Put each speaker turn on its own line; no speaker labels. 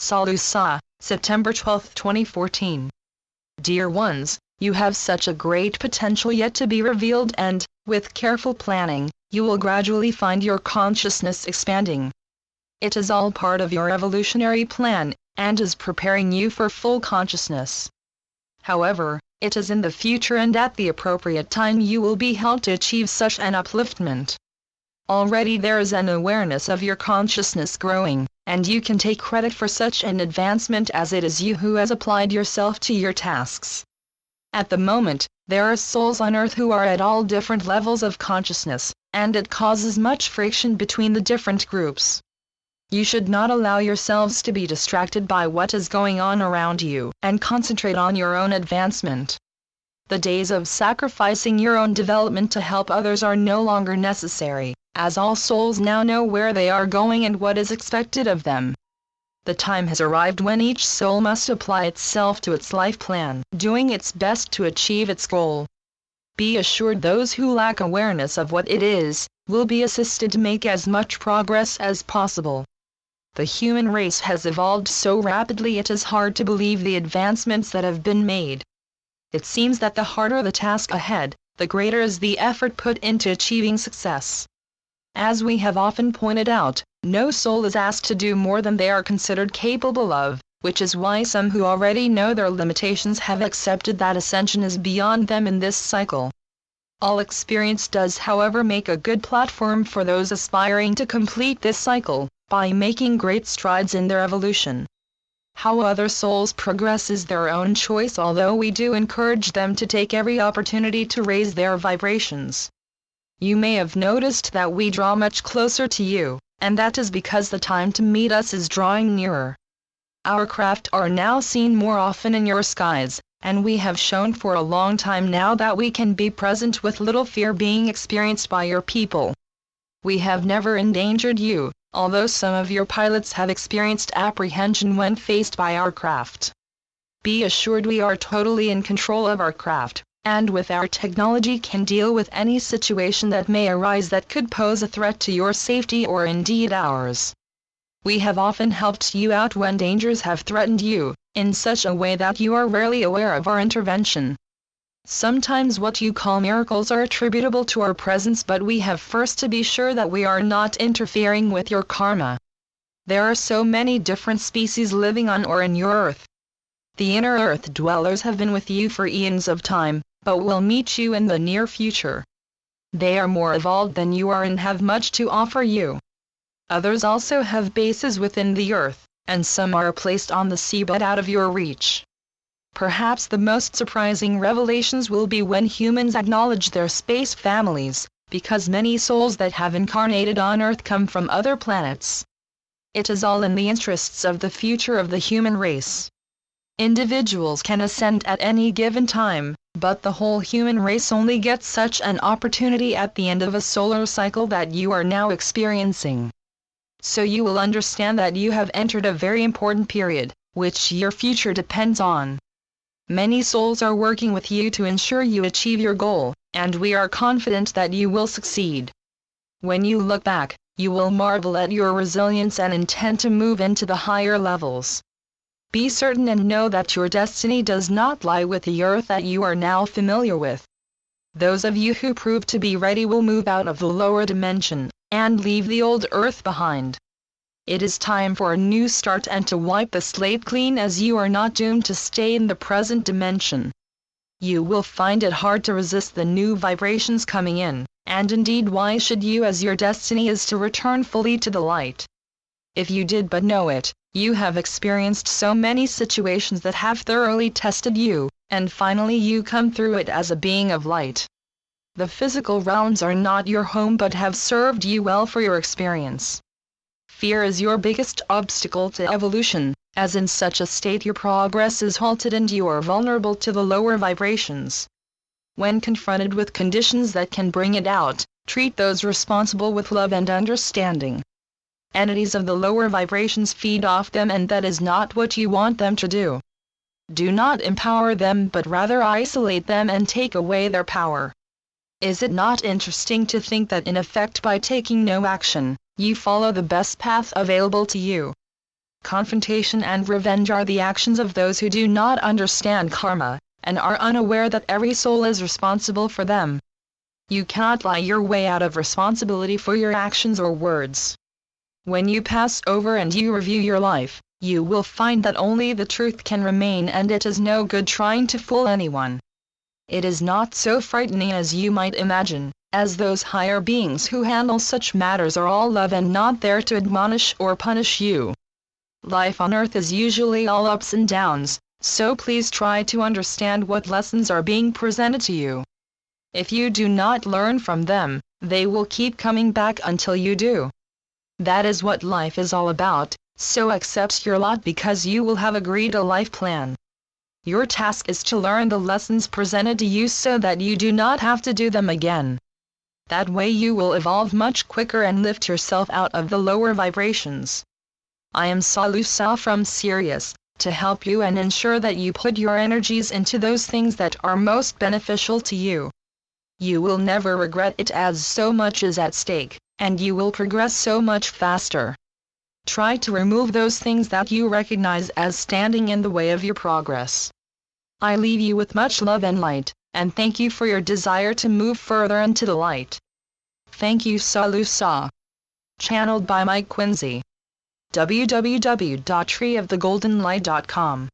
SaLuSa, September 12, 2014. Dear ones, you have such a great potential yet to be revealed and, with careful planning, you will gradually find your consciousness expanding. It is all part of your evolutionary plan, and is preparing you for full consciousness. However, it is in the future and at the appropriate time you will be helped to achieve such an upliftment. Already there is an awareness of your consciousness growing, and you can take credit for such an advancement as it is you who has applied yourself to your tasks. At the moment, there are souls on earth who are at all different levels of consciousness, and it causes much friction between the different groups. You should not allow yourselves to be distracted by what is going on around you, and concentrate on your own advancement. The days of sacrificing your own development to help others are no longer necessary, as all souls now know where they are going and what is expected of them. The time has arrived when each soul must apply itself to its life plan, doing its best to achieve its goal. Be assured those who lack awareness of what it is, will be assisted to make as much progress as possible. The human race has evolved so rapidly it is hard to believe the advancements that have been made. It seems that the harder the task ahead, the greater is the effort put into achieving success. As we have often pointed out, no soul is asked to do more than they are considered capable of, which is why some who already know their limitations have accepted that ascension is beyond them in this cycle. All experience does, however, make a good platform for those aspiring to complete this cycle, by making great strides in their evolution. How other souls progress is their own choice, although we do encourage them to take every opportunity to raise their vibrations. You may have noticed that we draw much closer to you, and that is because the time to meet us is drawing nearer. Our craft are now seen more often in your skies, and we have shown for a long time now that we can be present with little fear being experienced by your people. We have never endangered you, although some of your pilots have experienced apprehension when faced by our craft. Be assured we are totally in control of our craft, and with our technology can deal with any situation that may arise that could pose a threat to your safety or indeed ours. We have often helped you out when dangers have threatened you, in such a way that you are rarely aware of our intervention. Sometimes what you call miracles are attributable to our presence, but we have first to be sure that we are not interfering with your karma. There are so many different species living on or in your earth. The inner earth dwellers have been with you for eons of time, but will meet you in the near future. They are more evolved than you are and have much to offer you. Others also have bases within the earth, and some are placed on the seabed out of your reach. Perhaps the most surprising revelations will be when humans acknowledge their space families, because many souls that have incarnated on Earth come from other planets. It is all in the interests of the future of the human race. Individuals can ascend at any given time, but the whole human race only gets such an opportunity at the end of a solar cycle that you are now experiencing. So you will understand that you have entered a very important period, which your future depends on. Many souls are working with you to ensure you achieve your goal, and we are confident that you will succeed. When you look back, you will marvel at your resilience and intent to move into the higher levels. Be certain and know that your destiny does not lie with the earth that you are now familiar with. Those of you who prove to be ready will move out of the lower dimension, and leave the old earth behind. It is time for a new start and to wipe the slate clean, as you are not doomed to stay in the present dimension. You will find it hard to resist the new vibrations coming in, and indeed why should you, as your destiny is to return fully to the light. If you did but know it, you have experienced so many situations that have thoroughly tested you, and finally you come through it as a being of light. The physical realms are not your home but have served you well for your experience. Fear is your biggest obstacle to evolution, as in such a state your progress is halted and you are vulnerable to the lower vibrations. When confronted with conditions that can bring it out, treat those responsible with love and understanding. Entities of the lower vibrations feed off them, and that is not what you want them to do. Do not empower them but rather isolate them and take away their power. Is it not interesting to think that in effect by taking no action, you follow the best path available to you? Confrontation and revenge are the actions of those who do not understand karma, and are unaware that every soul is responsible for them. You cannot lie your way out of responsibility for your actions or words. When you pass over and you review your life, you will find that only the truth can remain, and it is no good trying to fool anyone. It is not so frightening as you might imagine, as those higher beings who handle such matters are all love and not there to admonish or punish you. Life on earth is usually all ups and downs, so please try to understand what lessons are being presented to you. If you do not learn from them, they will keep coming back until you do. That is what life is all about, so accept your lot because you will have agreed a life plan. Your task is to learn the lessons presented to you so that you do not have to do them again. That way you will evolve much quicker and lift yourself out of the lower vibrations. I am SaLuSa from Sirius, to help you and ensure that you put your energies into those things that are most beneficial to you. You will never regret it as so much is at stake, and you will progress so much faster. Try to remove those things that you recognize as standing in the way of your progress. I leave you with much love and light, and thank you for your desire to move further into the light. Thank you, SaLuSa. Channeled by Mike Quincy. www.treeofthegoldenlight.com